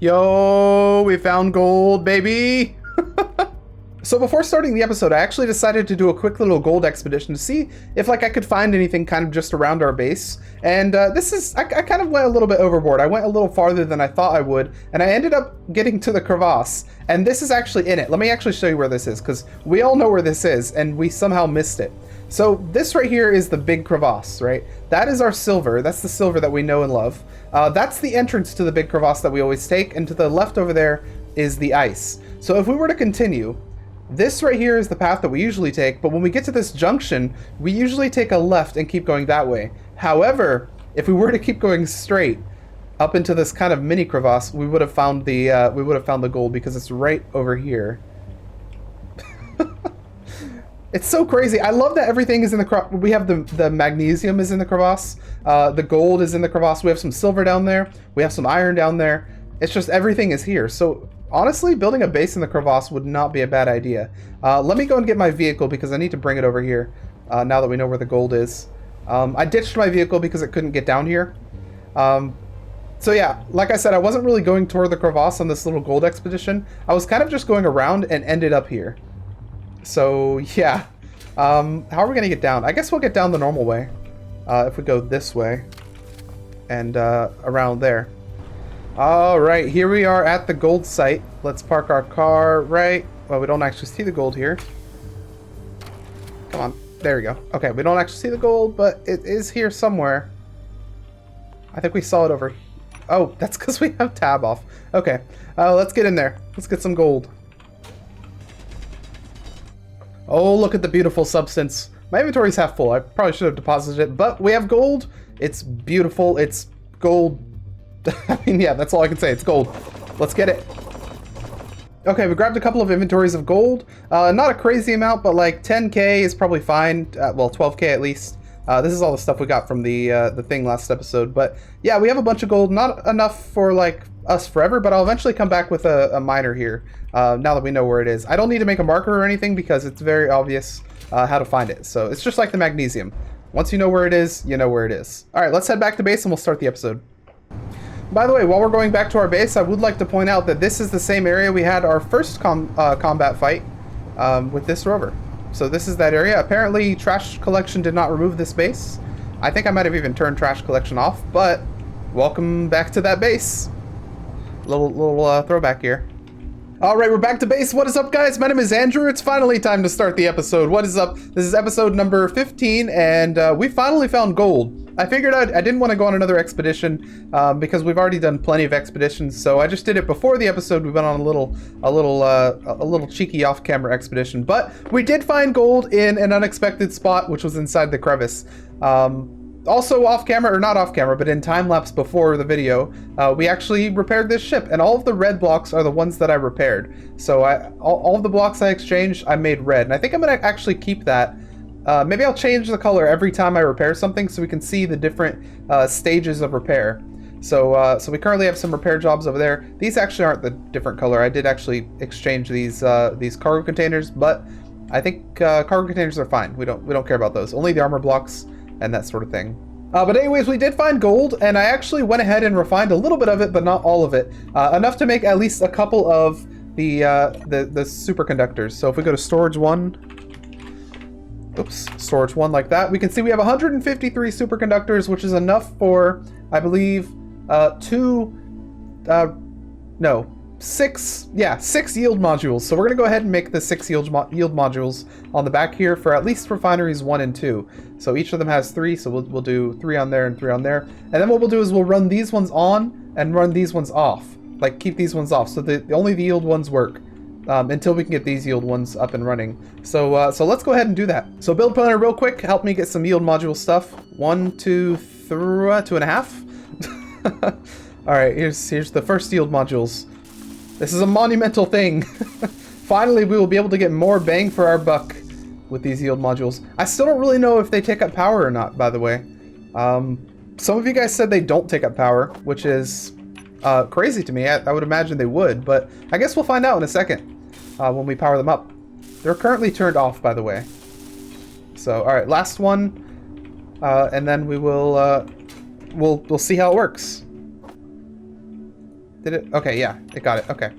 Yo, we found gold, baby! So before starting the episode, I actually decided to do a quick little gold expedition to see if I could find anything kind of just around our base. And I kind of went a little bit overboard. I went a little farther than I thought I would, and I ended up getting to the crevasse. And this is actually in it. Let me actually show you where this is, because we all know where this is, and we somehow missed it. So this right here is the big crevasse, right? That is our silver. That's the silver that we know and love. That's the entrance to the big crevasse that we always take, and to the left over there is the ice. So if we were to continue, this right here is the path that we usually take, but when we get to this junction, we usually take a left and keep going that way. However, if we were to keep going straight up into this kind of mini crevasse, we would have found the gold, because it's right over here. It's so crazy. I love that everything is in the we have the magnesium is in the crevasse, the gold is in the crevasse, we have some silver down there, we have some iron down there. It's just everything is here. So honestly, building a base in the crevasse would not be a bad idea. Let me go and get my vehicle, because I need to bring it over here now that we know where the gold is. I ditched my vehicle because it couldn't get down here. So yeah, like I said, I wasn't really going toward the crevasse on this little gold expedition. I was kind of just going around and ended up here. So yeah, how are we going to get down? I guess we'll get down the normal way. If we go this way and around there. Alright, here we are at the gold site. Let's park our car right... Well, we don't actually see the gold here. Come on. There we go. Okay, we don't actually see the gold, but it is here somewhere. I think we saw it over... Oh, that's because we have tab off. Okay, let's get in there. Let's get some gold. Oh, look at the beautiful substance. My inventory's half full. I probably should have deposited it, but we have gold. It's beautiful. It's gold. I mean, yeah, that's all I can say. It's gold. Let's get it. Okay, we grabbed a couple of inventories of gold. Not a crazy amount, but like 10k is probably fine. Well, 12k at least. This is all the stuff we got from the thing last episode. But yeah, we have a bunch of gold. Not enough for like us forever, but I'll eventually come back with a miner here now that we know where it is. I don't need to make a marker or anything, because it's very obvious how to find it. So it's just like the magnesium. Once you know where it is, you know where it is. All right, let's head back to base and we'll start the episode. By the way, while we're going back to our base, I would like to point out that this is the same area we had our first combat fight with this rover. So this is that area. Apparently, trash collection did not remove this base. I think I might have even turned trash collection off, but welcome back to that base. Little throwback here. All right, we're back to base. What is up, guys? My name is Andrew. It's finally time to start the episode. What is up? This is episode number 15, and we finally found gold. I figured I didn't want to go on another expedition because we've already done plenty of expeditions, so I just did it before the episode. We went on a little cheeky off-camera expedition, but we did find gold in an unexpected spot, which was inside the crevice. Also off-camera, or not off-camera, but in time-lapse before the video, we actually repaired this ship, and all of the red blocks are the ones that I repaired. So all of the blocks I exchanged, I made red, and I think I'm going to actually keep that. Maybe I'll change the color every time I repair something, so we can see the different stages of repair. So we currently have some repair jobs over there. These actually aren't the different color. I did actually exchange these cargo containers, but I think cargo containers are fine. We don't care about those. Only the armor blocks and that sort of thing. But anyways, we did find gold, and I actually went ahead and refined a little bit of it, but not all of it. Enough to make at least a couple of the superconductors. So if we go to storage 1, oops, storage 1 like that, we can see we have 153 superconductors, which is enough for, I believe, 6 yield modules. So we're gonna go ahead and make the 6 yield modules on the back here for at least refineries 1 and 2. So each of them has 3, so we'll do 3 on there and 3 on there. And then what we'll do is we'll run these ones on and run these ones off. Like, keep these ones off, so only the yield ones work until we can get these yield ones up and running. So let's go ahead and do that. So build planner real quick, help me get some yield module stuff. 1, 2, 3, 2.5. All right, here's the first yield modules. This is a monumental thing. Finally, we will be able to get more bang for our buck with these yield modules. I still don't really know if they take up power or not, by the way. Some of you guys said they don't take up power, which is crazy to me. I would imagine they would, but I guess we'll find out in a second when we power them up. They're currently turned off, by the way. So, all right, last one, and then we will we'll see how it works. Did it? Okay, yeah, it got it. Okay.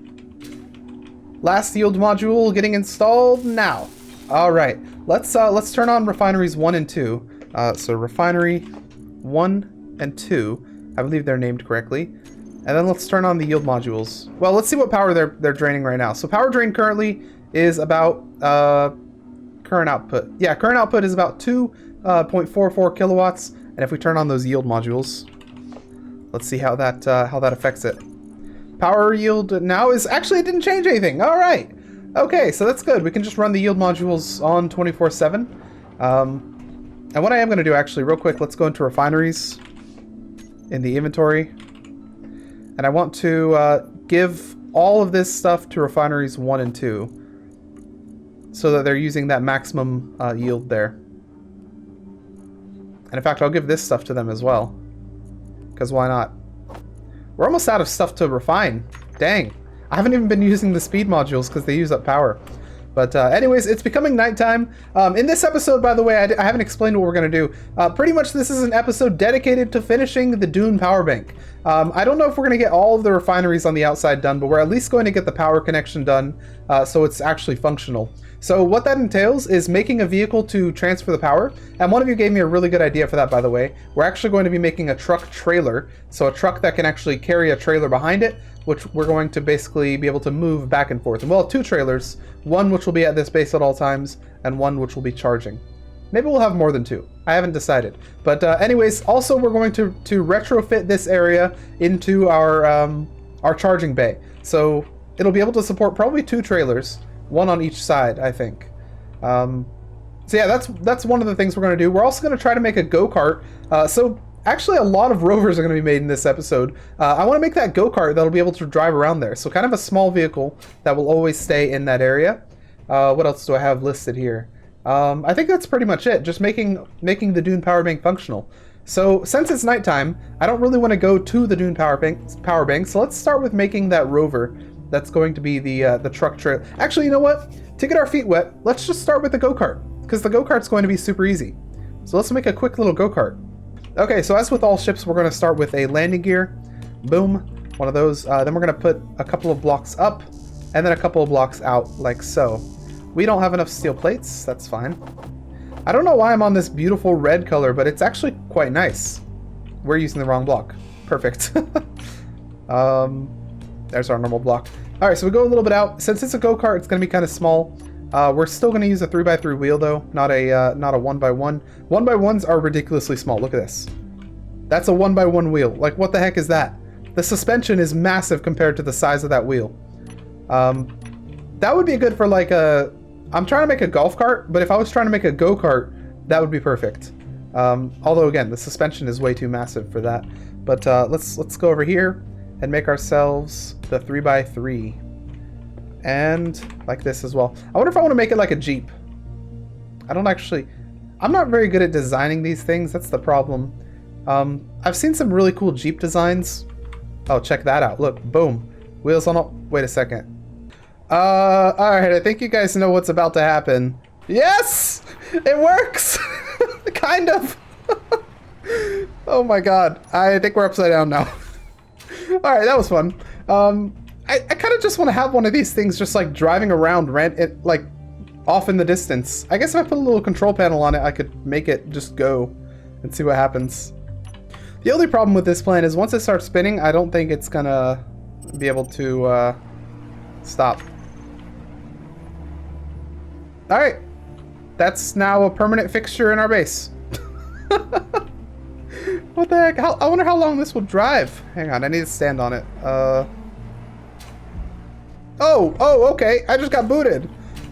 Last yield module getting installed now. All right, let's turn on refineries 1 and 2. So refinery 1 and 2, I believe they're named correctly. And then let's turn on the yield modules. Well, let's see what power they're draining right now. So power drain currently is about current output. Yeah, current output is about 2.44 kilowatts. And if we turn on those yield modules, let's see how that affects it. Power yield now is actually, it didn't change anything. All right. Okay, so that's good. We can just run the yield modules on 24/7. And what I am going to do actually real quick, let's go into refineries in the inventory. And I want to give all of this stuff to refineries 1 and 2 so that they're using that maximum yield there. And in fact, I'll give this stuff to them as well, because why not? We're almost out of stuff to refine. Dang. I haven't even been using the speed modules because they use up power. But anyways, it's becoming nighttime. In this episode, by the way, I haven't explained what we're going to do. Pretty much this is an episode dedicated to finishing the Dune power bank. I don't know if we're going to get all of the refineries on the outside done, but we're at least going to get the power connection done so it's actually functional. So what that entails is making a vehicle to transfer the power. And one of you gave me a really good idea for that, by the way. We're actually going to be making a truck trailer. So a truck that can actually carry a trailer behind it, which we're going to basically be able to move back and forth. And we'll have 2 trailers, one which will be at this base at all times, and one which will be charging. Maybe we'll have more than 2. I haven't decided. But anyways, also we're going to retrofit this area into our charging bay. So it'll be able to support probably 2 trailers, 1 on each side, I think. So yeah, that's one of the things we're going to do. We're also going to try to make a go-kart. So actually, a lot of rovers are going to be made in this episode. I want to make that go-kart that'll be able to drive around there. So kind of a small vehicle that will always stay in that area. What else do I have listed here? I think that's pretty much it. Just making the Dune power bank functional. So since it's nighttime, I don't really want to go to the Dune power bank. So let's start with making that rover. That's going to be the truck trailer. Actually, you know what? To get our feet wet, let's just start with the go-kart, because the go-kart's going to be super easy. So let's make a quick little go-kart. Okay, so as with all ships, we're going to start with a landing gear. Boom, one of those. Then we're going to put a couple of blocks up, and then a couple of blocks out, like so. We don't have enough steel plates. That's fine. I don't know why I'm on this beautiful red color, but it's actually quite nice. We're using the wrong block. Perfect. There's our normal block. All right, so we go a little bit out. Since it's a go-kart, it's going to be kind of small. We're still going to use a 3x3 wheel, though, not a 1x1. 1x1s are ridiculously small. Look at this. That's a 1x1 wheel. Like, what the heck is that? The suspension is massive compared to the size of that wheel. That would be good for like a... I'm trying to make a golf cart, but if I was trying to make a go-kart, that would be perfect. Although, again, the suspension is way too massive for that. But let's go over here and make ourselves the 3x3. And like this as well. I wonder if I want to make it like a Jeep. I'm not very good at designing these things. That's the problem. I've seen some really cool Jeep designs. Oh, check that out. Look, boom. Wheels on all... Wait a second. Alright, I think you guys know what's about to happen. Yes! It works! Kind of. Oh my god. I think we're upside down now. Alright, that was fun. I kind of just want to have one of these things just like driving around like off in the distance. I guess if I put a little control panel on it, I could make it just go and see what happens. The only problem with this plan is once it starts spinning, I don't think it's gonna be able to stop. Alright, that's now a permanent fixture in our base. What the heck? I wonder how long this will drive. Hang on, I need to stand on it. Oh, okay. I just got booted.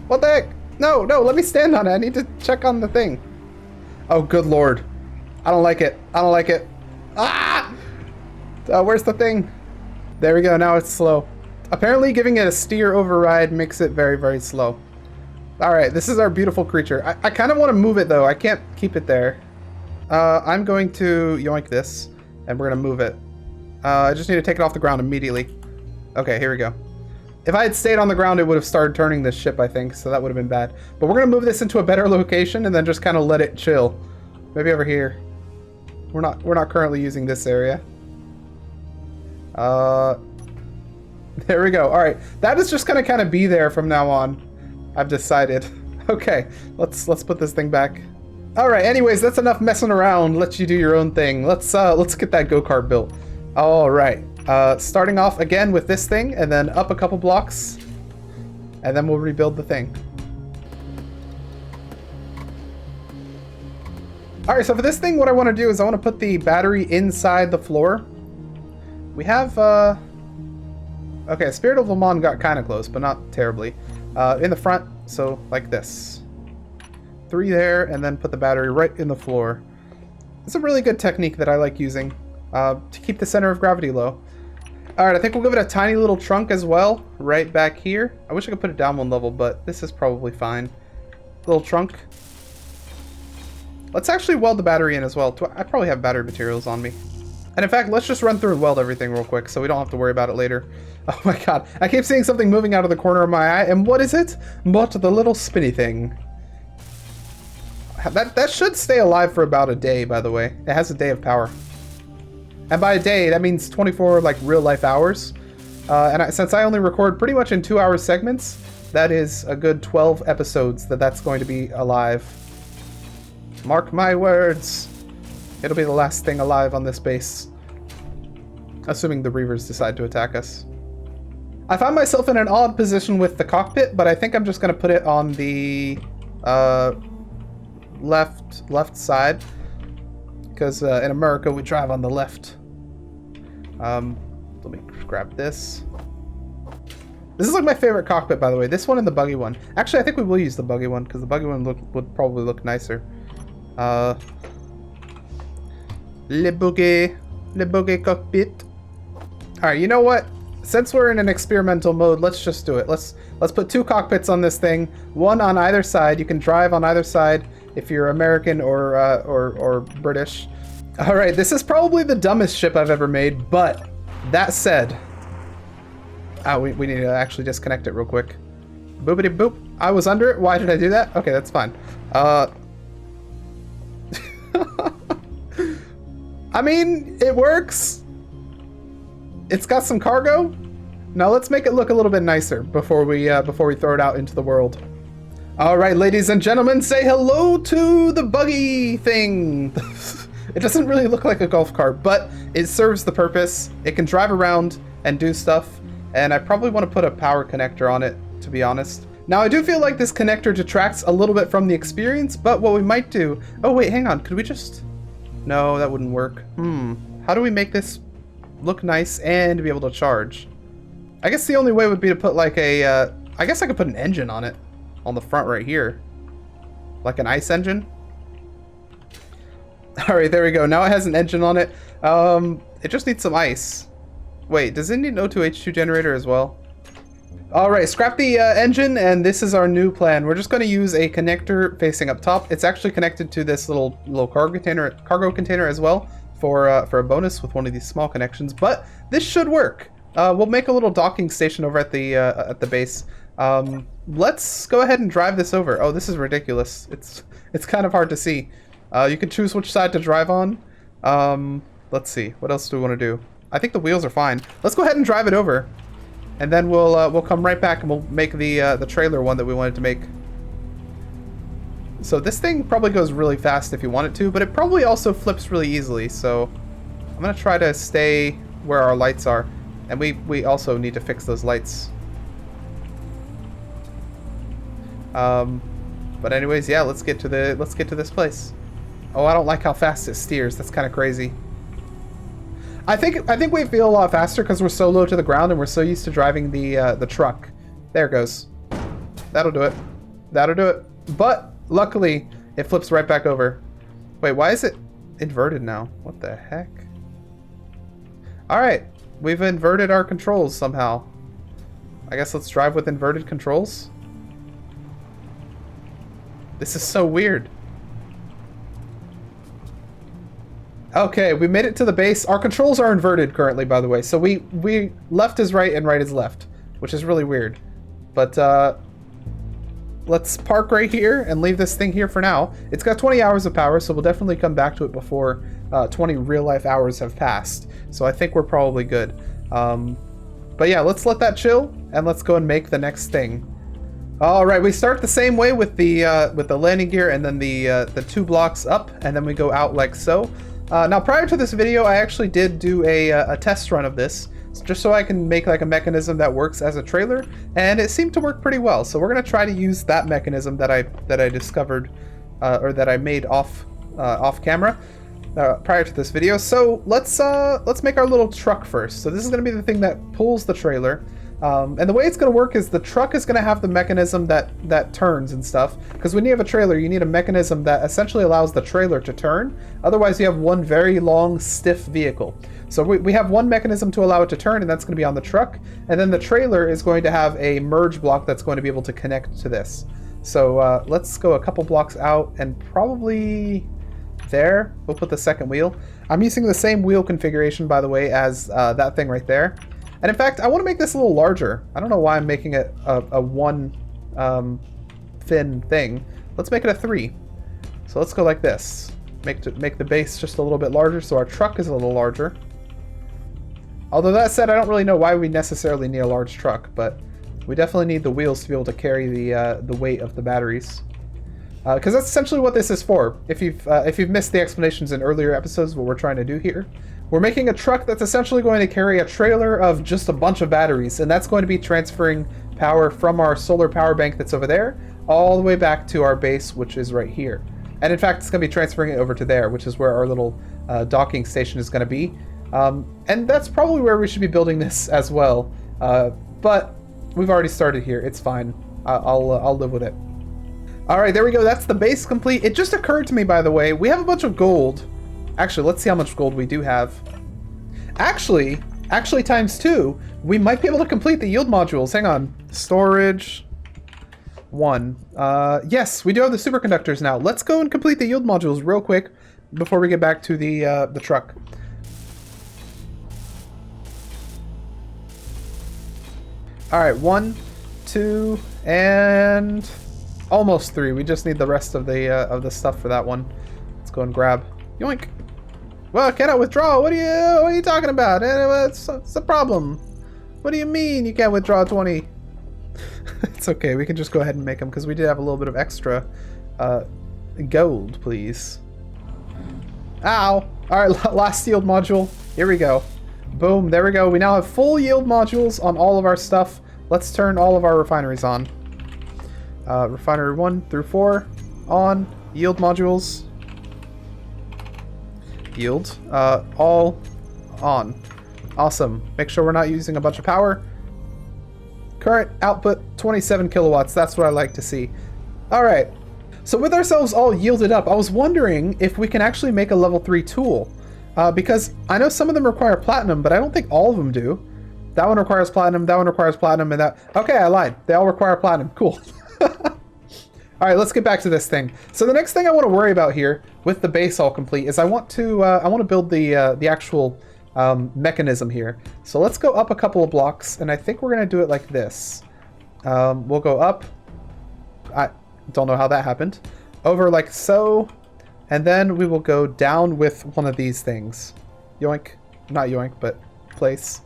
What the heck? No, let me stand on it. I need to check on the thing. Oh, good lord. I don't like it. Ah! Where's the thing? There we go. Now it's slow. Apparently giving it a steer override makes it very, very slow. All right, this is our beautiful creature. I kind of want to move it, though. I can't keep it there. I'm going to yoink this, and we're going to move it. I just need to take it off the ground immediately. Okay, here we go. If I had stayed on the ground, it would have started turning this ship, I think, so that would have been bad. But we're going to move this into a better location and then just kind of let it chill. Maybe over here. We're not currently using this area. There we go. All right, that is just gonna kind of be there from now on. I've decided. Okay, let's put this thing back. All right. Anyways, that's enough messing around. Let you do your own thing. Let's get that go-kart built. All right. Starting off again with this thing, and then up a couple blocks, and then we'll rebuild the thing. All right. So for this thing, what I want to do is I want to put the battery inside the floor. We have okay. Spirit of Le Mans got kind of close, but not terribly. In the front, so like this. 3 there, and then put the battery right in the floor. It's a really good technique that I like using to keep the center of gravity low. Alright, I think we'll give it a tiny little trunk as well, right back here. I wish I could put it down 1 level, but this is probably fine. Little trunk. Let's actually weld the battery in as well. I probably have battery materials on me. And in fact, let's just run through and weld everything real quick so we don't have to worry about it later. Oh my god, I keep seeing something moving out of the corner of my eye, and what is it? But the little spinny thing. That should stay alive for about a day, by the way. It has a day of power. And by a day, that means 24 like real life hours. Since I only record pretty much in 2-hour segments, that is a good 12 episodes that's going to be alive. Mark my words. It'll be the last thing alive on this base. Assuming the Reavers decide to attack us. I found myself in an odd position with the cockpit, but I think I'm just going to put it on the left side. Because in America, we drive on the left. Let me grab this. This is like my favorite cockpit, by the way. This one and the buggy one. Actually, I think we will use the buggy one, because the buggy one would probably look nicer. Le buggy cockpit. Alright, you know what? Since we're in an experimental mode, let's just do it. Let's put 2 cockpits on this thing, 1 on either side. You can drive on either side if you're American or British. Alright, this is probably the dumbest ship I've ever made, but that said... we need to actually disconnect it real quick. Boopity boop. I was under it. Why did I do that? Okay, that's fine. I mean, it works. It's got some cargo. Now let's make it look a little bit nicer before we throw it out into the world. All right, ladies and gentlemen, say hello to the buggy thing. It doesn't really look like a golf cart, but it serves the purpose. It can drive around and do stuff, and I probably want to put a power connector on it, to be honest. Now, I do feel like this connector detracts a little bit from the experience, but what we might do... Oh, wait, hang on. Could we just... No, that wouldn't work. How do we make this look nice and be able to charge? I guess the only way would be to put like a... I guess I could put an engine on it. On the front right here. Like an ice engine. Alright, there we go. Now it has an engine on it. It just needs some ice. Wait, does it need an O2H2 generator as well? Alright, scrap the engine, and this is our new plan. We're just going to use a connector facing up top. It's actually connected to this little cargo container as well for a bonus with one of these small connections. But this should work. We'll make a little docking station over at the base. Let's go ahead and drive this over. Oh, this is ridiculous. It's kind of hard to see. You can choose which side to drive on. Let's see. What else do we want to do? I think the wheels are fine. Let's go ahead and drive it over. And then we'll come right back and we'll make the trailer one that we wanted to make. So this thing probably goes really fast if you want it to, but it probably also flips really easily. So I'm gonna try to stay where our lights are, and we also need to fix those lights. But anyways, yeah, let's get to this place. Oh, I don't like how fast it steers. That's kind of crazy. I think we feel a lot faster because we're so low to the ground and we're so used to driving the truck. There it goes. That'll do it. That'll do it. But luckily, it flips right back over. Wait, why is it inverted now? What the heck? All right, we've inverted our controls somehow. I guess let's drive with inverted controls. This is so weird. Okay, we made it to the base. Our controls are inverted currently, by the way. So we left is right and right is left, which is really weird. But let's park right here and leave this thing here for now. It's got 20 hours of power, so we'll definitely come back to it before 20 real life hours have passed. So I think we're probably good. But But yeah, let's let that chill, and let's go and make the next thing. All right, we start the same way with the landing gear, and then the 2 blocks up, and then we go out like so. Now, prior to this video, I actually did do a test run of this, just so I can make like a mechanism that works as a trailer, and it seemed to work pretty well. So we're gonna try to use that mechanism that I discovered, or that I made off camera prior to this video. So let's make our little truck first. So this is gonna be the thing that pulls the trailer. And the way it's going to work is the truck is going to have the mechanism that turns and stuff. Because when you have a trailer, you need a mechanism that essentially allows the trailer to turn. Otherwise, you have one very long, stiff vehicle. So we have one mechanism to allow it to turn, and that's going to be on the truck. And then the trailer is going to have a merge block that's going to be able to connect to this. So let's go a couple blocks out, and probably there. We'll put the second wheel. I'm using the same wheel configuration, by the way, as that thing right there. And in fact, I want to make this a little larger. I don't know why I'm making it a one thin thing. Let's make it a 3. So let's go like this. Make the base just a little bit larger, so our truck is a little larger. Although that said, I don't really know why we necessarily need a large truck, but we definitely need the wheels to be able to carry the weight of the batteries. Because that's essentially what this is for. If you've missed the explanations in earlier episodes, what we're trying to do here. We're making a truck that's essentially going to carry a trailer of just a bunch of batteries, and that's going to be transferring power from our solar power bank that's over there all the way back to our base, which is right here. And in fact, it's going to be transferring it over to there, which is where our little docking station is going to be. And that's probably where we should be building this as well. But we've already started here. It's fine. I'll live with it. All right, there we go. That's the base complete. It just occurred to me, by the way, we have a bunch of gold. Actually, let's see how much gold we do have. Actually times 2, we might be able to complete the yield modules. Hang on. Storage 1. Yes, we do have the superconductors now. Let's go and complete the yield modules real quick before we get back to the truck. All right, 1, 2, and almost 3. We just need the rest of the stuff for that one. Let's go and grab. Yoink. Well, cannot withdraw. What are you talking about? What's the problem? What do you mean you can't withdraw 20? It's okay. We can just go ahead and make them because we did have a little bit of extra gold, please. Ow. All right, last yield module. Here we go. Boom. There we go. We now have full yield modules on all of our stuff. Let's turn all of our refineries on. Refinery 1 through 4 on. Yield modules. Yield. All on. Awesome. Make sure we're not using a bunch of power. Current output 27 kilowatts. That's what I like to see. All right. So with ourselves all yielded up, I was wondering if we can actually make a level 3 tool. Because I know some of them require platinum, but I don't think all of them do. That one requires platinum, that one requires platinum, and that... Okay, I lied. They all require platinum. Cool. All right, let's get back to this thing. So the next thing I want to worry about here, with the base all complete, is I want to build the actual mechanism here. So let's go up a couple of blocks, and I think we're gonna do it like this. We'll go up. I don't know how that happened. Over like so, and then we will go down with one of these things. Yoink, not yoink, but place.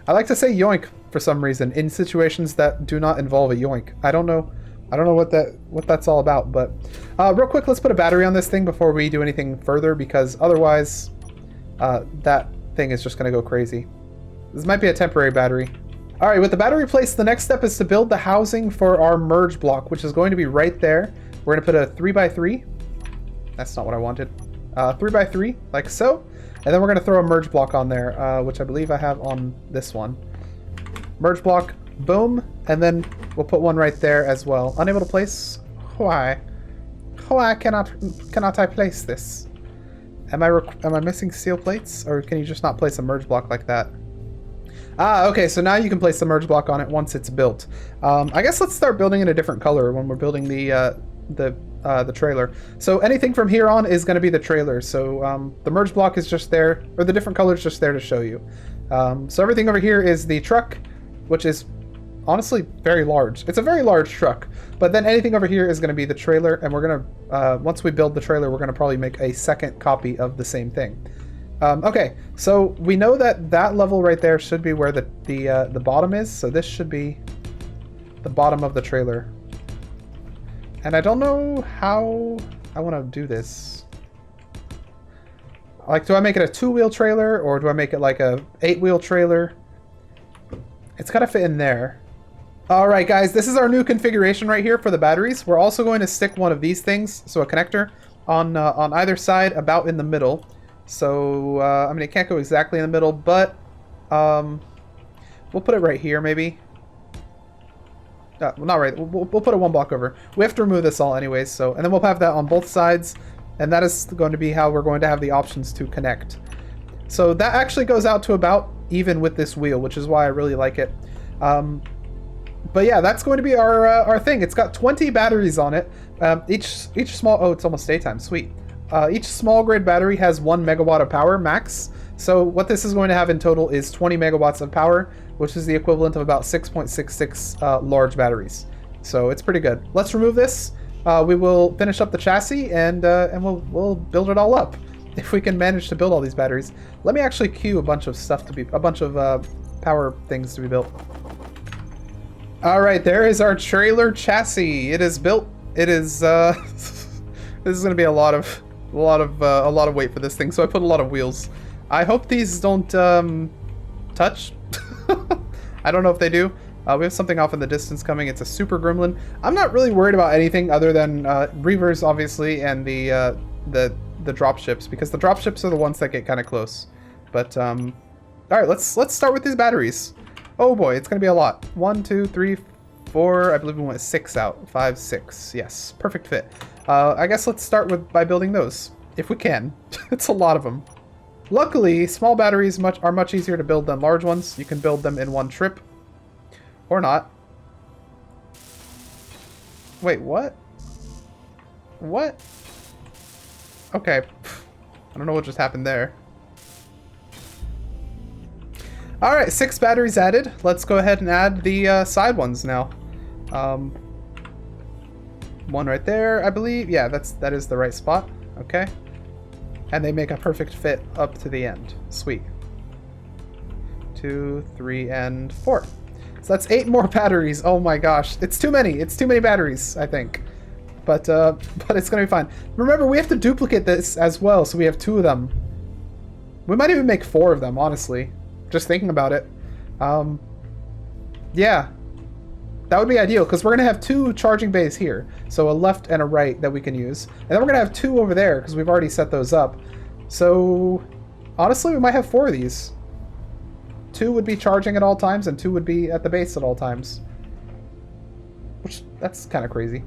I like to say yoink for some reason in situations that do not involve a yoink. I don't know what that's all about, but real quick, let's put a battery on this thing before we do anything further, because otherwise that thing is just going to go crazy. This might be a temporary battery. All right, with the battery placed, the next step is to build the housing for our merge block, which is going to be right there. We're going to put a 3x3. That's not what I wanted. 3x3, like so. And then we're going to throw a merge block on there, which I believe I have on this one. Merge block, boom, and then we'll put one right there as well. Unable to place? Why? Why cannot I place this? Am I missing steel plates, or can you just not place a merge block like that? Ah, okay, so now you can place the merge block on it once it's built. I guess let's start building in a different color when we're building the trailer. So anything from here on is going to be the trailer. So the merge block is just there, or the different colors just there to show you. So everything over here is the truck, which is honestly very large. It's a very large truck, but then anything over here is going to be the trailer, and we're going to, once we build the trailer, we're going to probably make a second copy of the same thing. Okay, so we know that that level right there should be where the bottom is. So this should be the bottom of the trailer. And I don't know how I want to do this. Like, do I make it a 2-wheel trailer or do I make it like a 8-wheel trailer? It's gotta fit in there. All right, guys, this is our new configuration right here for the batteries. We're also going to stick one of these things, so a connector, on either side, about in the middle. So, I mean, it can't go exactly in the middle, but we'll put it right here, maybe. Well, not right. We'll put it one block over. We have to remove this all anyways, so, and then we'll have that on both sides, and that is going to be how we're going to have the options to connect. So that actually goes out to about even with this wheel, which is why I really like it. But yeah, that's going to be our thing. It's got 20 batteries on it. Each small... Oh, it's almost daytime. Sweet. Each small grid battery has 1 megawatt of power max. So what this is going to have in total is 20 megawatts of power, which is the equivalent of about 6.66 large batteries. So it's pretty good. Let's remove this. We will finish up the chassis and we'll build it all up. If we can manage to build all these batteries. Let me actually queue a bunch of stuff to be... A bunch of power things to be built. Alright, there is our trailer chassis. It is built. It is... this is going to be a lot of weight for this thing, so I put a lot of wheels. I hope these don't touch. I don't know if they do. We have something off in the distance coming. It's a super gremlin. I'm not really worried about anything other than Reavers, obviously, and the drop ships, because the drop ships are the ones that get kind of close. But all right, let's start with these batteries. Oh boy, it's gonna be a lot. 1, 2, 3, 4. I believe we went 6 out. 5, 6. Yes, perfect fit. I guess let's start by building those, if we can. It's a lot of them. Luckily, small batteries are much easier to build than large ones. You can build them in one trip, or not. Wait, what? What? Okay. I don't know what just happened there. Alright, 6 batteries added. Let's go ahead and add the side ones now. One right there, I believe. Yeah, that is the right spot. Okay. And they make a perfect fit up to the end. Sweet. 2, 3, and 4. So that's 8 more batteries. Oh my gosh. It's too many. It's too many batteries, I think. But it's gonna be fine. Remember, we have to duplicate this as well, so we have 2 of them. We might even make 4 of them, honestly. Just thinking about it. Yeah. That would be ideal, because we're gonna have 2 charging bays here. So a left and a right that we can use. And then we're gonna have 2 over there, because we've already set those up. So, honestly, we might have 4 of these. 2 would be charging at all times, and 2 would be at the base at all times. Which, that's kind of crazy.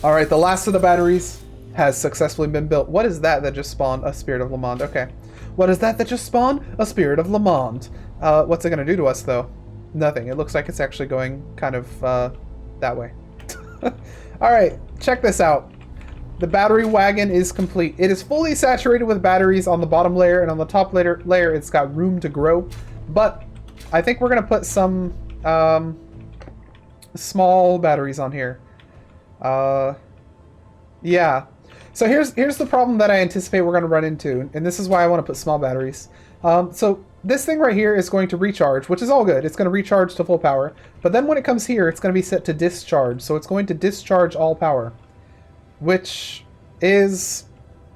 Alright, the last of the batteries has successfully been built. What is that just spawned? A Spirit of Le Monde. Okay. What is that just spawned? A Spirit of Le Monde. What's it going to do to us, though? Nothing. It looks like it's actually going kind of that way. Alright, check this out. The battery wagon is complete. It is fully saturated with batteries on the bottom layer, and on the top layer it's got room to grow. But I think we're going to put some small batteries on here. Yeah. So here's the problem that I anticipate we're going to run into, and this is why I want to put small batteries. So this thing right here is going to recharge, which is all good. It's going to recharge to full power. But then when it comes here, it's going to be set to discharge. So it's going to discharge all power, which is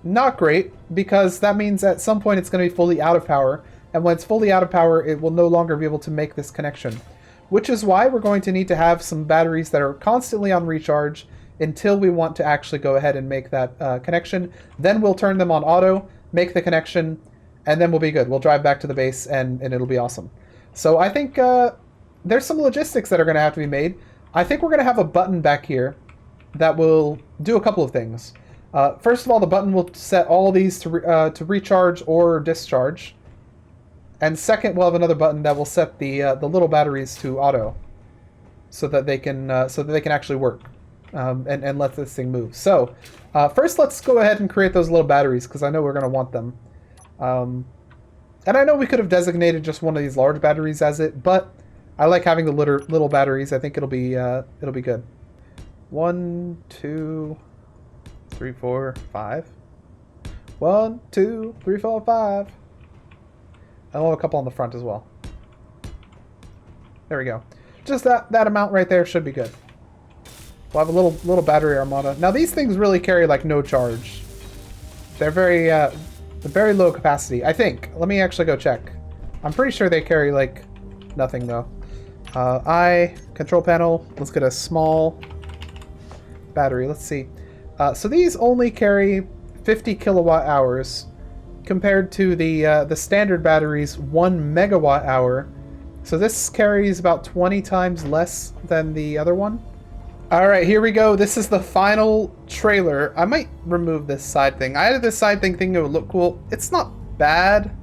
not great, because that means at some point it's going to be fully out of power. And when it's fully out of power, it will no longer be able to make this connection. Which is why we're going to need to have some batteries that are constantly on recharge until we want to actually go ahead and make that connection. Then we'll turn them on auto, make the connection, and then we'll be good. We'll drive back to the base, and it'll be awesome. So I think there's some logistics that are going to have to be made. I think we're going to have a button back here that will do a couple of things. First of all, the button will set all of these to recharge or discharge. And second, we'll have another button that will set the little batteries to auto, so that they can actually work and let this thing move. So first, let's go ahead and create those little batteries, because I know we're going to want them. And I know we could have designated just one of these large batteries as it, but I like having the little batteries. I think it'll be good. 1, 2, 3, 4, 5. 1, 2, 3, 4, 5. And we'll have a couple on the front as well. There we go. Just that amount right there should be good. We'll have a little battery armada. Now these things really carry like no charge. They're very low capacity, I think. Let me actually go check. I'm pretty sure they carry like nothing though. Control panel. Let's get a small battery. Let's see. So these only carry 50 kilowatt hours compared to the standard batteries 1 megawatt hour. So this carries about 20 times less than the other one. All right, here we go. This is the final trailer. I might remove this side thing. I added this side thing thinking it would look cool. It's not bad.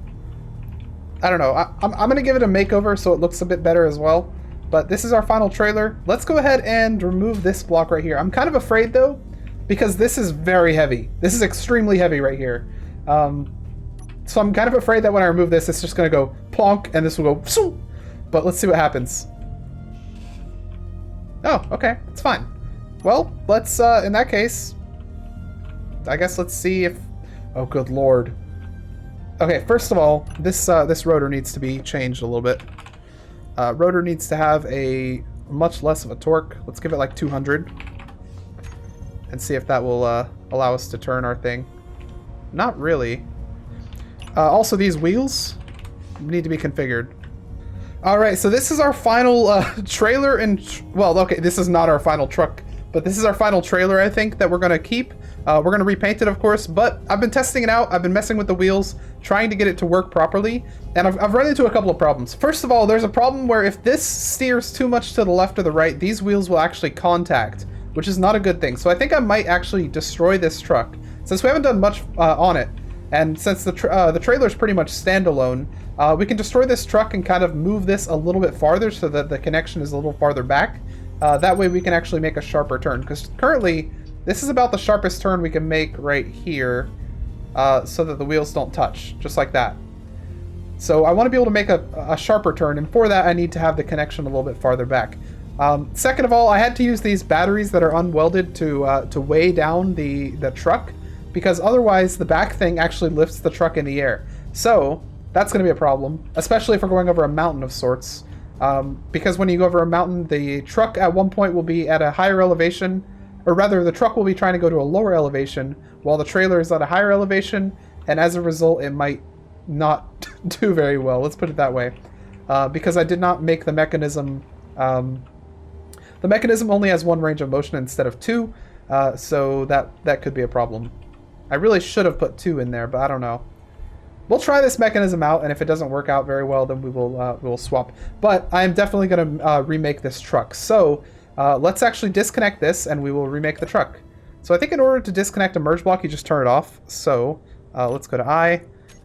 I don't know. I'm going to give it a makeover so it looks a bit better as well. But this is our final trailer. Let's go ahead and remove this block right here. I'm kind of afraid though, because this is very heavy. This is extremely heavy right here. So I'm kind of afraid that when I remove this, it's just going to go plonk and this will go pshoo. But let's see what happens. Oh, okay. It's fine. Well, let's, in that case, I guess let's see if... Oh, good lord. Okay, first of all, this rotor needs to be changed a little bit. Rotor needs to have a much less of a torque. Let's give it like 200. And see if that will allow us to turn our thing. Not really. Also, these wheels need to be configured. Alright, so this is our final trailer and... Well, okay, this is not our final truck, but this is our final trailer, I think, that we're going to keep. We're going to repaint it, of course, but I've been testing it out. I've been messing with the wheels, trying to get it to work properly, and I've run into a couple of problems. First of all, there's a problem where if this steers too much to the left or the right, these wheels will actually contact, which is not a good thing. So I think I might actually destroy this truck, since we haven't done much on it. And since the trailer is pretty much standalone, we can destroy this truck and kind of move this a little bit farther so that the connection is a little farther back. That way we can actually make a sharper turn. Because currently, this is about the sharpest turn we can make right here so that the wheels don't touch, just like that. So I want to be able to make a sharper turn, and for that I need to have the connection a little bit farther back. Second of all, I had to use these batteries that are unwelded to weigh down the truck, because otherwise the back thing actually lifts the truck in the air. So that's going to be a problem, especially if we're going over a mountain of sorts. Because when you go over a mountain, the truck at one point will be at a higher elevation, or rather the truck will be trying to go to a lower elevation while the trailer is at a higher elevation, and as a result it might not do very well, let's put it that way. Because I did not make the mechanism... the mechanism only has one range of motion instead of two, so that could be a problem. I really should have put 2 in there, but I don't know. We'll try this mechanism out, and if it doesn't work out very well, then we'll swap. But I am definitely going to remake this truck. So let's actually disconnect this, and we will remake the truck. So I think in order to disconnect a merge block, you just turn it off. So let's go to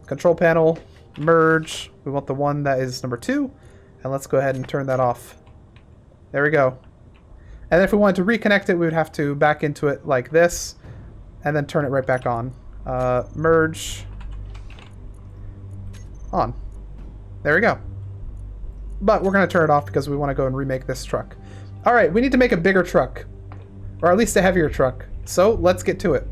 Control Panel, Merge. We want the one that is number 2, and let's go ahead and turn that off. There we go. And if we wanted to reconnect it, we would have to back into it like this, and then turn it right back on. Merge. On. There we go. But we're going to turn it off because we want to go and remake this truck. Alright, we need to make a bigger truck. Or at least a heavier truck. So, let's get to it.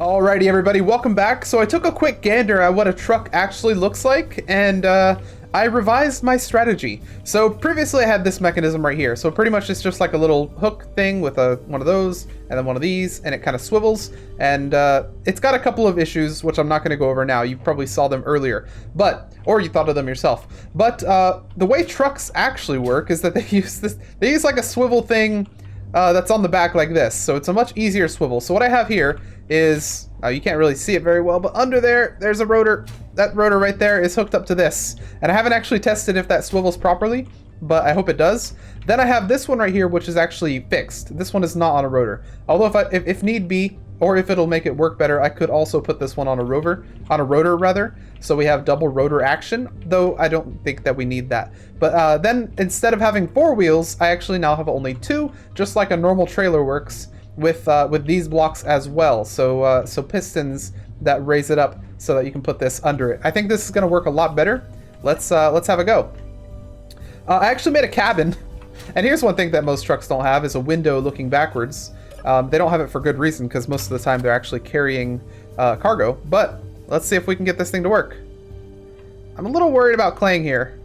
Alrighty everybody, welcome back. So I took a quick gander at what a truck actually looks like, and I revised my strategy. So previously I had this mechanism right here. So pretty much it's just like a little hook thing with one of those and then one of these, and it kind of swivels. And it's got a couple of issues, which I'm not going to go over now. You probably saw them earlier, or you thought of them yourself. But the way trucks actually work is that they use like a swivel thing that's on the back like this. So it's a much easier swivel. So what I have here is, you can't really see it very well, but under there's a rotor. That rotor right there is hooked up to this. And I haven't actually tested if that swivels properly, but I hope it does. Then I have this one right here, which is actually fixed. This one is not on a rotor. Although if need be, or if it'll make it work better, I could also put this one on a rotor rather. So we have double rotor action, though I don't think that we need that. But then instead of having 4 wheels, I actually now have only 2, just like a normal trailer works with these blocks as well. So pistons that raise it up so that you can put this under it. I think this is going to work a lot better. Let's have a go. I actually made a cabin, and here's one thing that most trucks don't have is a window looking backwards. They don't have it for good reason, because most of the time they're actually carrying cargo. But let's see if we can get this thing to work. I'm a little worried about claying here,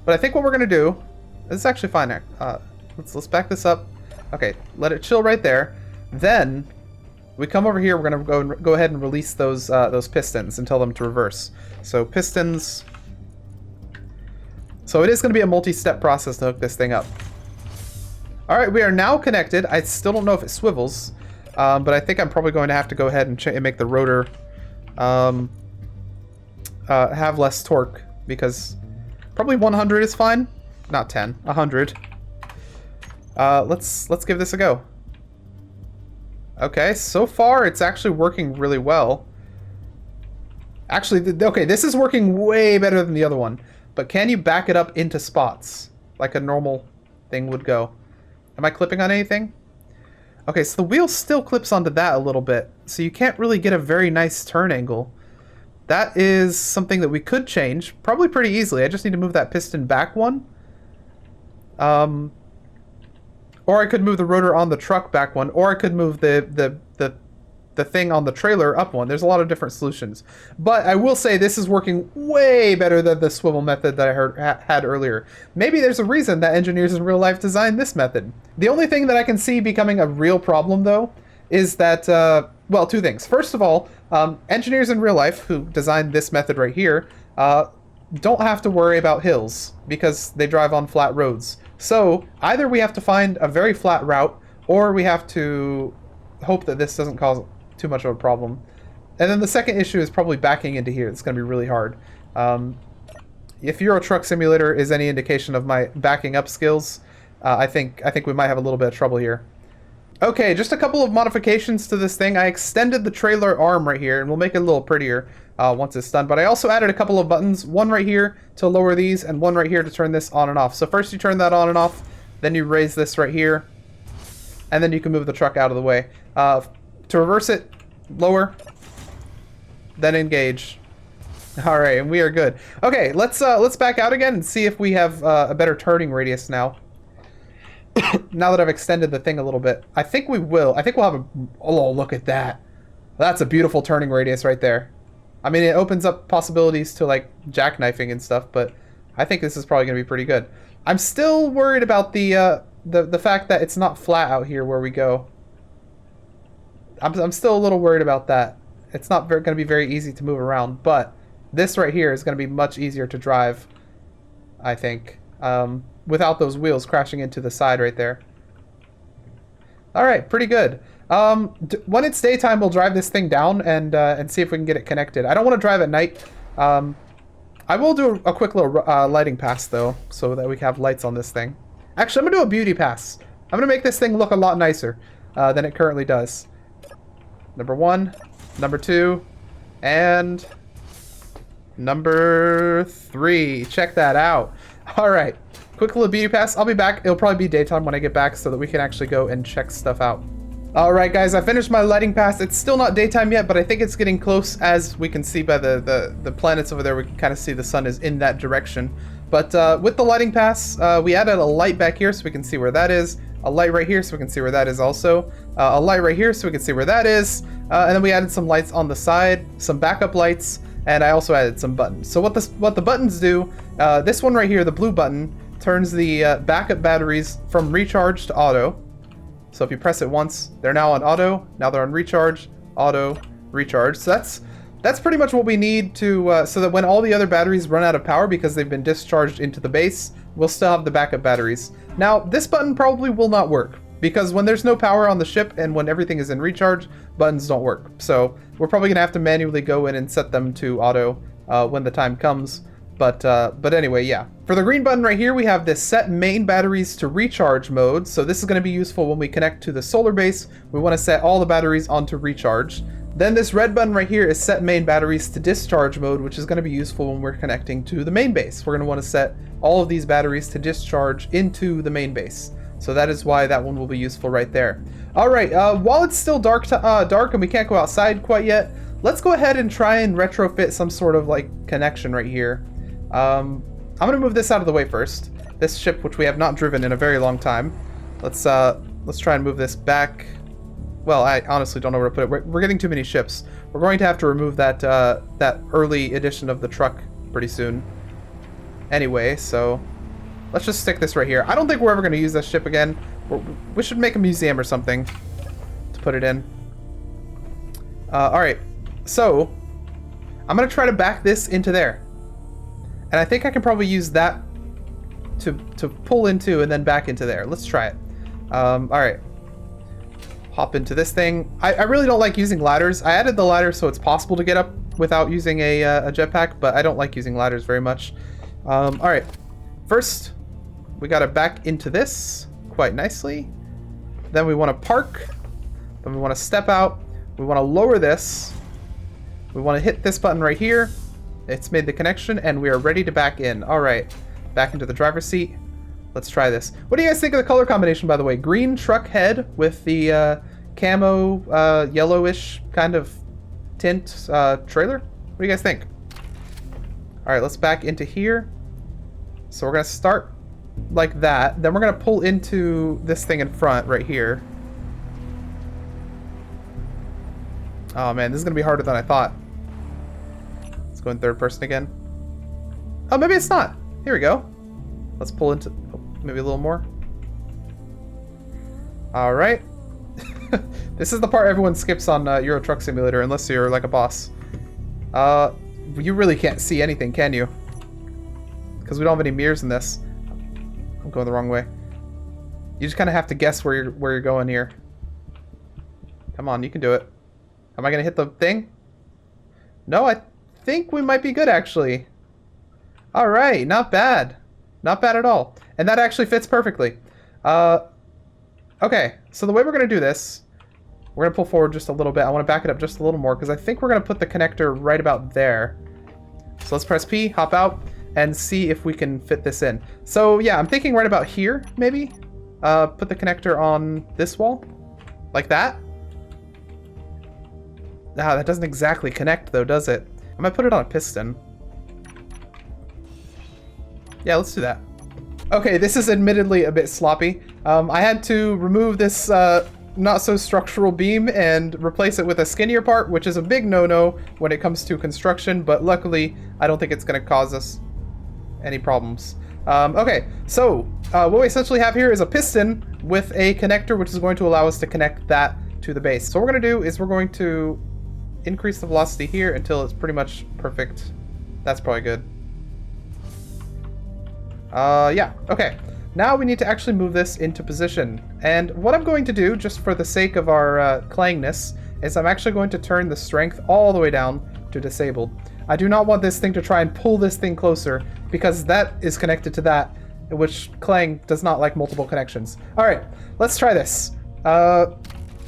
but I think what we're gonna do, this is actually fine. Let's back this up. Okay, let it chill right there. Then we come over here. We're gonna go ahead and release those pistons and tell them to reverse. So pistons. So it is going to be a multi-step process to hook this thing up. All right, we are now connected. I still don't know if it swivels, but I think I'm probably going to have to go ahead and make the rotor have less torque, because probably 100 is fine. Not 10, 100. Let's give this a go. Okay, so far it's actually working really well. Actually, okay, this is working way better than the other one. But can you back it up into spots like a normal thing would go? Am I clipping on anything? Okay, so the wheel still clips onto that a little bit, so you can't really get a very nice turn angle. That is something that we could change, probably pretty easily. I just need to move that piston back one. Or I could move the rotor on the truck back one, or I could move the thing on the trailer up one. There's a lot of different solutions. But I will say this is working way better than the swivel method that I had earlier. Maybe there's a reason that engineers in real life designed this method. The only thing that I can see becoming a real problem, though, is that, well, 2 things. First of all, engineers in real life who designed this method right here don't have to worry about hills because they drive on flat roads. So either we have to find a very flat route, or we have to hope that this doesn't cause too much of a problem. And then the second issue is probably backing into here. It's going to be really hard. If Euro Truck Simulator is any indication of my backing up skills, I think we might have a little bit of trouble here. Okay, just a couple of modifications to this thing. I extended the trailer arm right here, and we'll make it a little prettier once it's done. But I also added a couple of buttons, one right here to lower these, and one right here to turn this on and off. So first you turn that on and off, then you raise this right here, and then you can move the truck out of the way. To reverse it, lower, then engage. All right, and we are good. Okay, let's back out again and see if we have a better turning radius now. Now that I've extended the thing a little bit, I think we will. I think we'll have a. Oh, look at that! That's a beautiful turning radius right there. I mean, it opens up possibilities to like jackknifing and stuff, but I think this is probably going to be pretty good. I'm still worried about the fact that it's not flat out here where we go. I'm still a little worried about that. It's not going to be very easy to move around, but this right here is going to be much easier to drive, I think, without those wheels crashing into the side right there. All right, pretty good. When it's daytime, we'll drive this thing down and see if we can get it connected. I don't want to drive at night. I will do a quick little lighting pass, though, so that we can have lights on this thing. Actually, I'm going to do a beauty pass. I'm going to make this thing look a lot nicer than it currently does. Number 1, number 2, and number 3. Check that out. All right, quick little beauty pass. I'll be back. It'll probably be daytime when I get back so that we can actually go and check stuff out. All right, guys, I finished my lighting pass. It's still not daytime yet, but I think it's getting close. As we can see by the planets over there, we can kind of see the sun is in that direction. But with the lighting pass, we added a light back here so we can see where that is. A light right here so we can see where that is also. A light right here so we can see where that is. And then we added some lights on the side, some backup lights, and I also added some buttons. So what the buttons do, this one right here, the blue button, turns the backup batteries from recharge to auto. So if you press it once, they're now on auto. Now they're on recharge, auto, recharge. So that's pretty much what we need to so that when all the other batteries run out of power because they've been discharged into the base, we'll still have the backup batteries. Now this button probably will not work because when there's no power on the ship and when everything is in recharge, buttons don't work. So we're probably gonna have to manually go in and set them to auto when the time comes. But anyway, yeah. For the green button right here, we have this set main batteries to recharge mode. So this is going to be useful when we connect to the solar base. We want to set all the batteries onto recharge. Then this red button right here is set main batteries to discharge mode, which is going to be useful when we're connecting to the main base. We're going to want to set all of these batteries to discharge into the main base. So that is why that one will be useful right there. All right, while it's still dark and we can't go outside quite yet, let's go ahead and try and retrofit some sort of like connection right here. I'm gonna move this out of the way first. This ship, which we have not driven in a very long time. Let's try and move this back. Well, I honestly don't know where to put it. We're getting too many ships. We're going to have to remove that that early edition of the truck pretty soon. Anyway, so let's just stick this right here. I don't think we're ever gonna use this ship again. We should make a museum or something to put it in. All right, so I'm gonna try to back this into there. And I think I can probably use that to pull into and then back into there. Let's try it. All right. Hop into this thing. I really don't like using ladders. I added the ladder so it's possible to get up without using a jetpack, but I don't like using ladders very much. All right. First, we got to back into this quite nicely. Then we want to park. Then we want to step out. We want to lower this. We want to hit this button right here. It's made the connection and we are ready to back in. All right, back into the driver's seat. Let's try this. What do you guys think of the color combination, by the way? Green truck head with the camo yellowish kind of tint trailer. What do you guys think? All right, let's back into here. So we're gonna start like that. Then we're gonna pull into this thing in front right here. Oh man, this is gonna be harder than I thought. Go in third person again. Oh, maybe it's not. Here we go. Let's pull into maybe a little more. All right. This is the part everyone skips on Euro Truck Simulator unless you're like a boss. You really can't see anything, can you? Because we don't have any mirrors in this. I'm going the wrong way. You just kind of have to guess where you're going here. Come on, you can do it. Am I gonna hit the thing? No, I think we might be good actually. All right, not bad. Not bad at all. And that actually fits perfectly. Okay, so the way we're gonna do this, we're gonna pull forward just a little bit. I wanna back it up just a little more because I think we're gonna put the connector right about there. So let's press P, hop out, and see if we can fit this in. So yeah, I'm thinking right about here, maybe. Put the connector on this wall, like that. Ah, that doesn't exactly connect though, does it? I might put it on a piston. Yeah, let's do that. Okay, this is admittedly a bit sloppy. I had to remove this not so structural beam and replace it with a skinnier part, which is a big no-no when it comes to construction, but luckily I don't think it's gonna cause us any problems. Okay, so what we essentially have here is a piston with a connector, which is going to allow us to connect that to the base. So what we're gonna do is we're going to increase the velocity here until it's pretty much perfect. That's probably good. Yeah, okay. Now we need to actually move this into position. And what I'm going to do, just for the sake of our clangness, is I'm actually going to turn the strength all the way down to disabled. I do not want this thing to try and pull this thing closer, because that is connected to that, which Clang does not like multiple connections. All right, let's try this.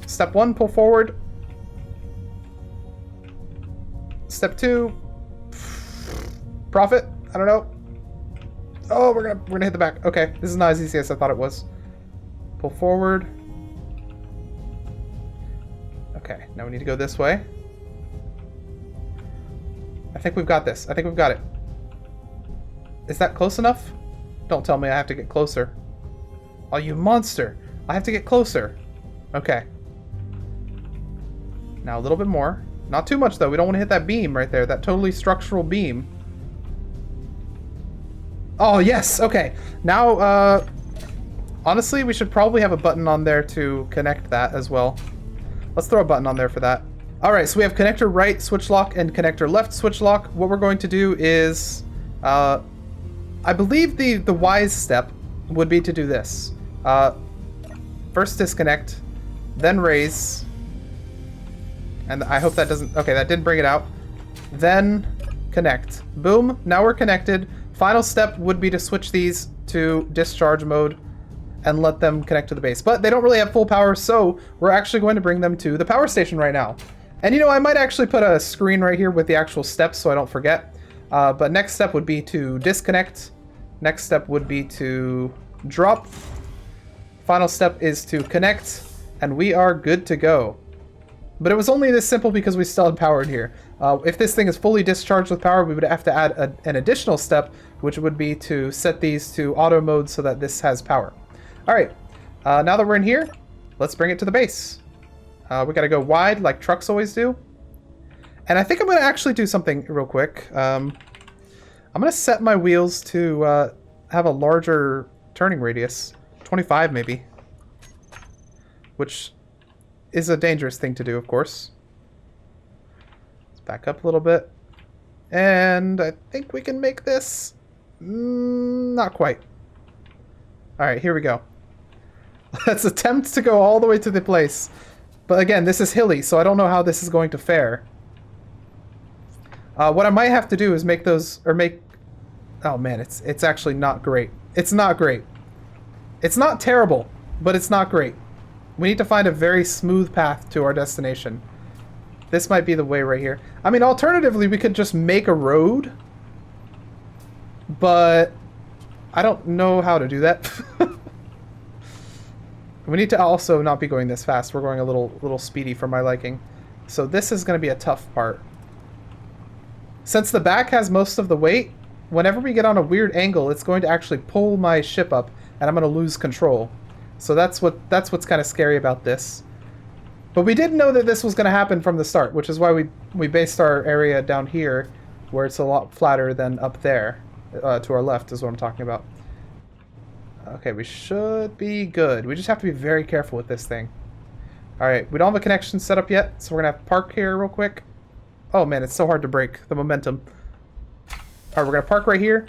Step 1, pull forward. Step 2, profit. I don't know. Oh, we're gonna hit the back. Okay, this is not as easy as I thought it was. Pull forward. Okay, now we need to go this way. I think we've got this. I think we've got it. Is that close enough? Don't tell me I have to get closer. Oh, you monster. I have to get closer. Okay. Now a little bit more. Not too much, though. We don't want to hit that beam right there. That totally structural beam. Oh, yes. Okay. Now, honestly, we should probably have a button on there to connect that as well. Let's throw a button on there for that. All right, so we have connector right switch lock and connector left switch lock. What we're going to do is, I believe the wise step would be to do this. First disconnect, then raise. And I hope that doesn't... Okay, that didn't bring it out. Then connect. Boom. Now we're connected. Final step would be to switch these to discharge mode and let them connect to the base. But they don't really have full power, so we're actually going to bring them to the power station right now. And you know, I might actually put a screen right here with the actual steps so I don't forget. But next step would be to disconnect. Next step would be to drop. Final step is to connect. And we are good to go. But it was only this simple because we still had power in here. If this thing is fully discharged with power, we would have to add an additional step, which would be to set these to auto mode so that this has power. All right, now that we're in here, let's bring it to the base. We gotta go wide like trucks always do. And I think I'm gonna actually do something real quick. I'm gonna set my wheels to have a larger turning radius, 25 maybe, which is a dangerous thing to do, of course. Let's back up a little bit. And I think we can make this... not quite. Alright, here we go. Let's attempt to go all the way to the place. But again, this is hilly, so I don't know how this is going to fare. What I might have to do is make those... or make... Oh man, it's actually not great. It's not great. It's not terrible, but it's not great. We need to find a very smooth path to our destination. This might be the way right here. I mean, alternatively, we could just make a road. But I don't know how to do that. We need to also not be going this fast. We're going a little speedy for my liking. So this is going to be a tough part. Since the back has most of the weight, whenever we get on a weird angle, it's going to actually pull my ship up, and I'm going to lose control. So that's what's kind of scary about this. But we did know that this was going to happen from the start, which is why we based our area down here, where it's a lot flatter than up there. To our left is what I'm talking about. Okay, we should be good. We just have to be very careful with this thing. Alright, we don't have a connection set up yet, so we're going to have to park here real quick. Oh man, it's so hard to break the momentum. Alright, we're going to park right here,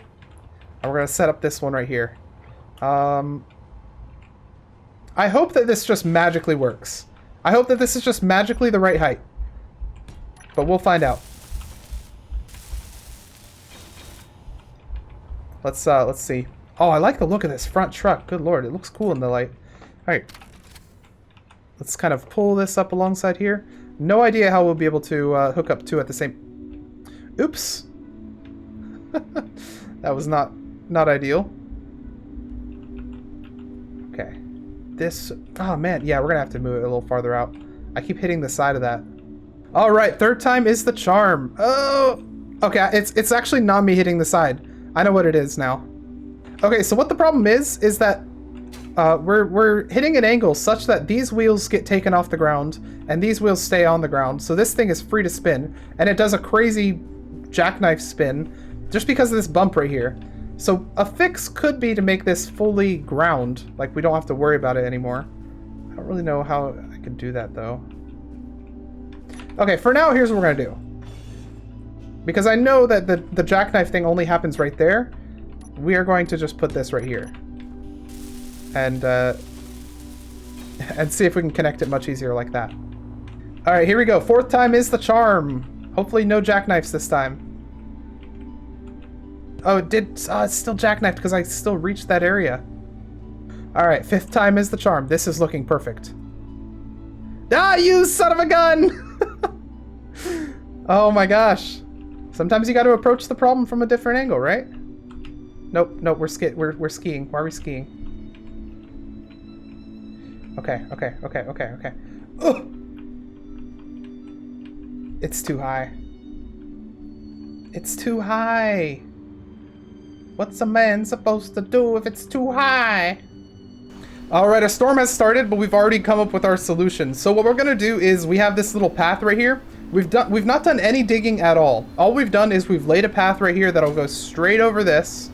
and we're going to set up this one right here. I hope that this just magically works. I hope that this is just magically the right height. But we'll find out. Let's see. Oh, I like the look of this front truck. Good lord, it looks cool in the light. Alright. Let's kind of pull this up alongside here. No idea how we'll be able to hook up two at the same... Oops! That was not ideal. Okay. This... Oh man, yeah, we're gonna have to move it a little farther out. I keep hitting the side of that. Alright, third time is the charm. Oh! Okay, it's actually not me hitting the side. I know what it is now. Okay, so what the problem is that we're hitting an angle such that these wheels get taken off the ground and these wheels stay on the ground. So this thing is free to spin, and it does a crazy jackknife spin just because of this bump right here. So a fix could be to make this fully ground, like we don't have to worry about it anymore. I don't really know how I could do that though. Okay, for now, here's what we're gonna do. Because I know that the jackknife thing only happens right there, we are going to just put this right here. And see if we can connect it much easier like that. Alright, here we go. Fourth time is the charm. Hopefully no jackknifes this time. Oh, it did... Oh, it's still jackknifed because I still reached that area. Alright, fifth time is the charm. This is looking perfect. Ah, you son of a gun! Oh my gosh. Sometimes you got to approach the problem from a different angle, right? Nope, nope, we're skiing. Why are we skiing? Okay. Ugh! It's too high. It's too high. What's a man supposed to do if it's too high? Alright, a storm has started, but we've already come up with our solution. So what we're going to do is we have this little path right here. We've not done any digging at all. All we've done is we've laid a path right here that'll go straight over this,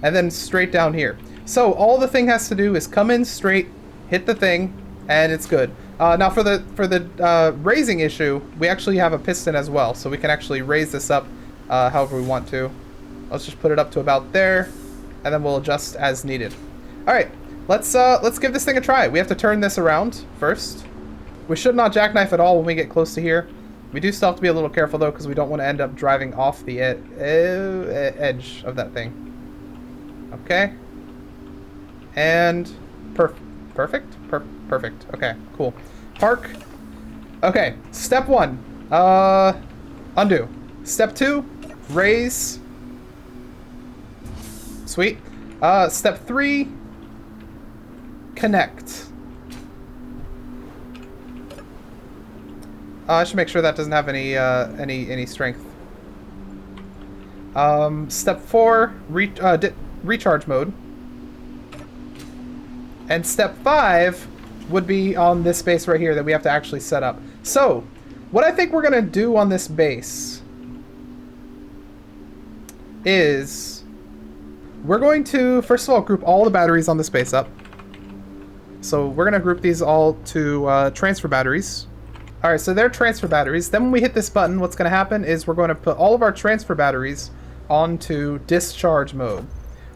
and then straight down here. So all the thing has to do is come in straight, hit the thing, and it's good. Now for the raising issue, we actually have a piston as well, so we can actually raise this up however we want to. Let's just put it up to about there, and then we'll adjust as needed. All right, let's give this thing a try. We have to turn this around first. We should not jackknife at all when we get close to here. We do still have to be a little careful though, because we don't want to end up driving off the edge of that thing. Okay. And perfect. Okay, cool. Park. Okay, step 1. Undo. Step 2, raise. Sweet. Step 3, connect. I should make sure that doesn't have any strength. Step 4, recharge mode. And step 5 would be on this base right here that we have to actually set up. So, what I think we're gonna do on this base is we're going to, first of all, group all the batteries on this base up. So we're gonna group these all to transfer batteries. All right, so they're transfer batteries. Then when we hit this button, what's gonna happen is we're going to put all of our transfer batteries onto discharge mode.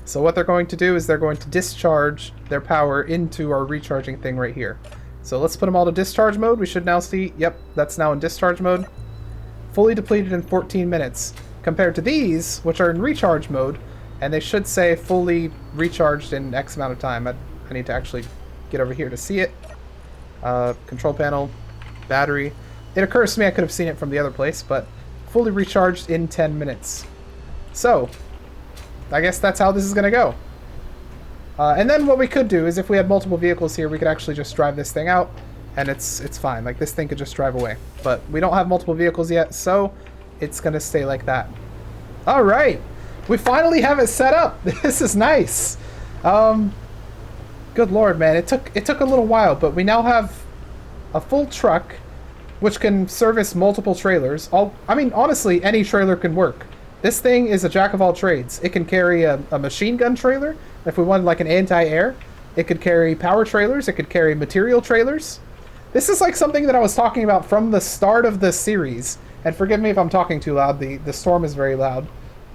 So what they're going to do is they're going to discharge their power into our recharging thing right here. So let's put them all to discharge mode. We should now see, yep, that's now in discharge mode. Fully depleted in 14 minutes. Compared to these, which are in recharge mode, and they should say fully recharged in X amount of time. I need to actually get over here to see it. Control panel, battery. It occurs to me I could have seen it from the other place, but fully recharged in 10 minutes. So, I guess that's how this is going to go. And then what we could do is if we had multiple vehicles here, we could actually just drive this thing out, and it's fine. Like, this thing could just drive away. But we don't have multiple vehicles yet, so it's going to stay like that. All right. We finally have it set up. This is nice. Good Lord, man. It took a little while, but we now have a full truck, which can service multiple trailers. I mean, honestly, any trailer can work. This thing is a jack of all trades. It can carry a machine gun trailer. If we wanted like an anti-air, it could carry power trailers. It could carry material trailers. This is like something that I was talking about from the start of the series. And forgive me if I'm talking too loud. The storm is very loud.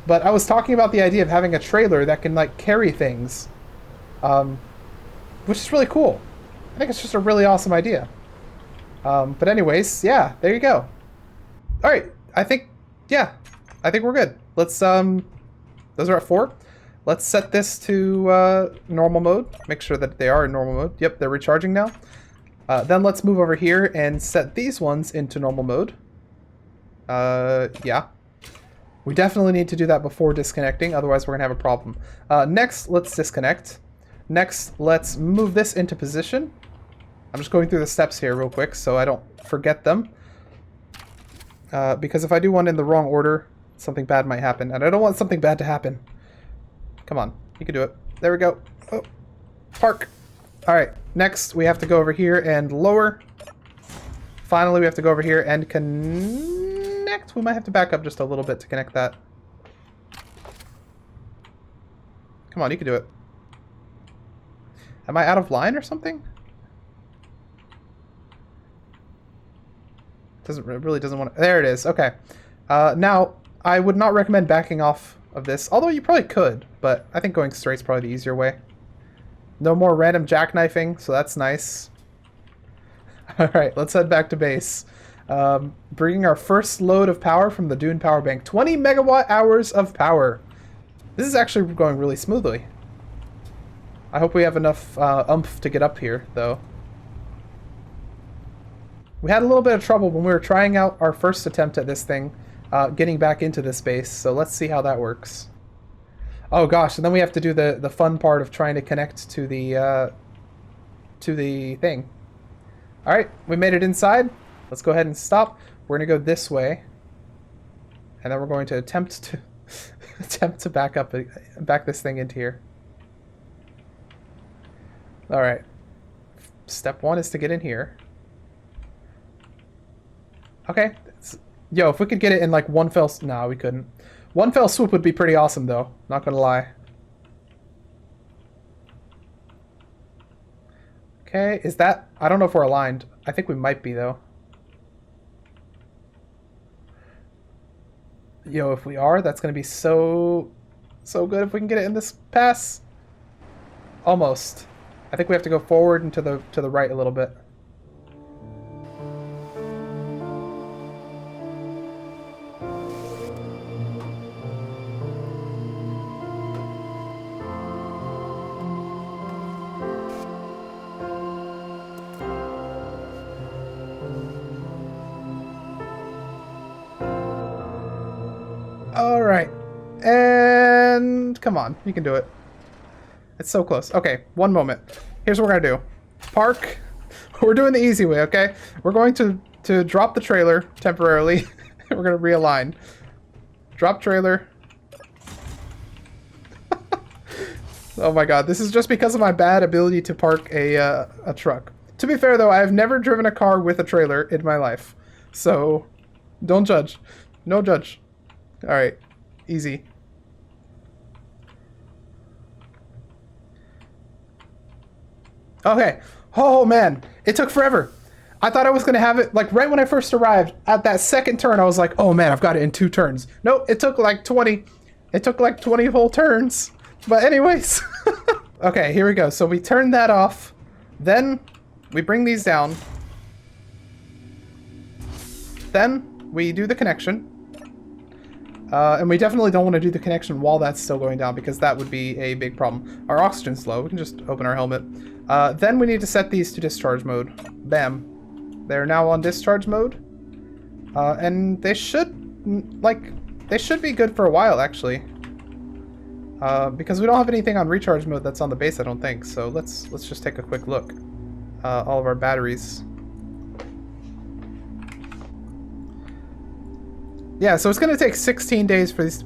But I was talking about the idea of having a trailer that can like carry things. Which is really cool. I think it's just a really awesome idea. But anyways, yeah, there you go. All right, I think we're good. Let's, those are at 4. Let's set this to normal mode. Make sure that they are in normal mode. Yep, they're recharging now. Then let's move over here and set these ones into normal mode. Yeah. We definitely need to do that before disconnecting, otherwise we're gonna have a problem. Next, let's disconnect. Next, let's move this into position. I'm just going through the steps here real quick so I don't forget them. Because if I do one in the wrong order, something bad might happen, and I don't want something bad to happen. Come on, you can do it. There we go. Oh, park. All right, next we have to go over here and lower. Finally, we have to go over here and connect. We might have to back up just a little bit to connect that. Come on, you can do it. Am I out of line or something? It really doesn't want to. There it is. Okay. Now, I would not recommend backing off of this, although you probably could, but I think going straight is probably the easier way. No more random jackknifing, so that's nice. All right, let's head back to base. Bringing our first load of power from the Dune power bank. 20 megawatt hours of power. This is actually going really smoothly. I hope we have enough oomph to get up here, though. We had a little bit of trouble when we were trying out our first attempt at this thing, getting back into this base, so let's see how that works. Oh gosh, and then we have to do the fun part of trying to connect to the thing. Alright, we made it inside. Let's go ahead and stop. We're going to go this way. And then we're going to attempt to back this thing into here. Alright. Step 1 is to get in here. Okay, Yo, if we could get it in like one fell... No, we couldn't. One fell swoop would be pretty awesome, though. Not gonna lie. Okay, is that... I don't know if we're aligned. I think we might be, though. Yo, if we are, that's gonna be so good if we can get it in this pass. Almost. I think we have to go forward and to the right a little bit. All right. And come on, you can do it. It's so close. Okay, one moment. Here's what we're gonna do. Park. We're doing the easy way, okay? We're going to drop the trailer temporarily. We're gonna realign. Drop trailer. Oh my god, this is just because of my bad ability to park a truck. To be fair though, I have never driven a car with a trailer in my life. So, don't judge. No judge. Alright, easy. Okay. Oh man, it took forever. I thought I was gonna have it like right when I first arrived. At that second turn, I was like, oh man, I've got it in 2 turns. Nope, it took like 20. It took like 20 whole turns. But anyways. Okay, here we go. So we turn that off. Then we bring these down. Then we do the connection. And we definitely don't want to do the connection while that's still going down because that would be a big problem. Our oxygen's low. We can just open our helmet. Then we need to set these to discharge mode. Bam. They're now on discharge mode. And they should, they should be good for a while, actually. Because we don't have anything on recharge mode that's on the base, I don't think. So let's just take a quick look. All of our batteries. Yeah, so it's going to take 16 days for these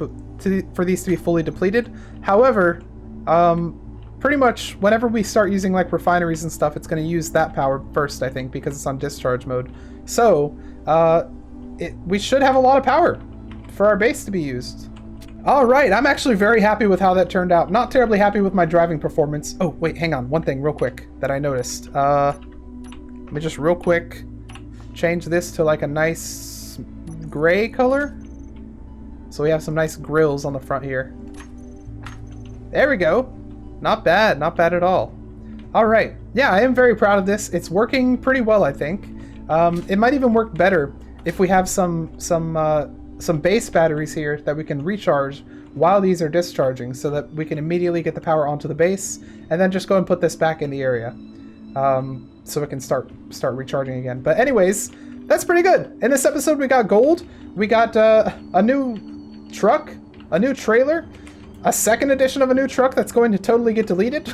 to be fully depleted. However, pretty much whenever we start using like refineries and stuff, it's going to use that power first, I think, because it's on discharge mode. So we should have a lot of power for our base to be used. All right, I'm actually very happy with how that turned out. Not terribly happy with my driving performance. Oh, wait, hang on. One thing real quick that I noticed. Let me just real quick change this to like a nice gray color. So we have some nice grills on the front here. There we go. Not bad. Not bad at all. All right. Yeah, I am very proud of this. It's working pretty well, I think. It might even work better if we have some base batteries here that we can recharge while these are discharging so that we can immediately get the power onto the base and then just go and put this back in the area so it can start recharging again. But anyways, that's pretty good. In this episode, we got gold. We got a new truck, a new trailer, a second edition of a new truck that's going to totally get deleted.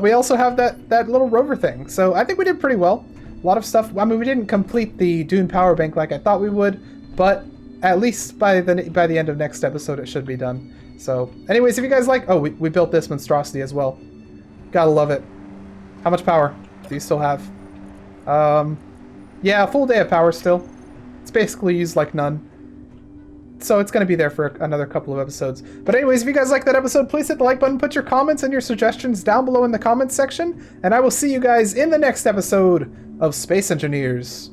We also have that little rover thing. So I think we did pretty well. A lot of stuff. I mean, we didn't complete the Dune power bank like I thought we would, but at least by the end of next episode, it should be done. So anyways, if you guys like... Oh, we built this monstrosity as well. Gotta love it. How much power do you still have? Yeah, a full day of power still. It's basically used like none. So it's going to be there for another couple of episodes. But anyways, if you guys like that episode, please hit the like button, put your comments and your suggestions down below in the comments section, and I will see you guys in the next episode of Space Engineers.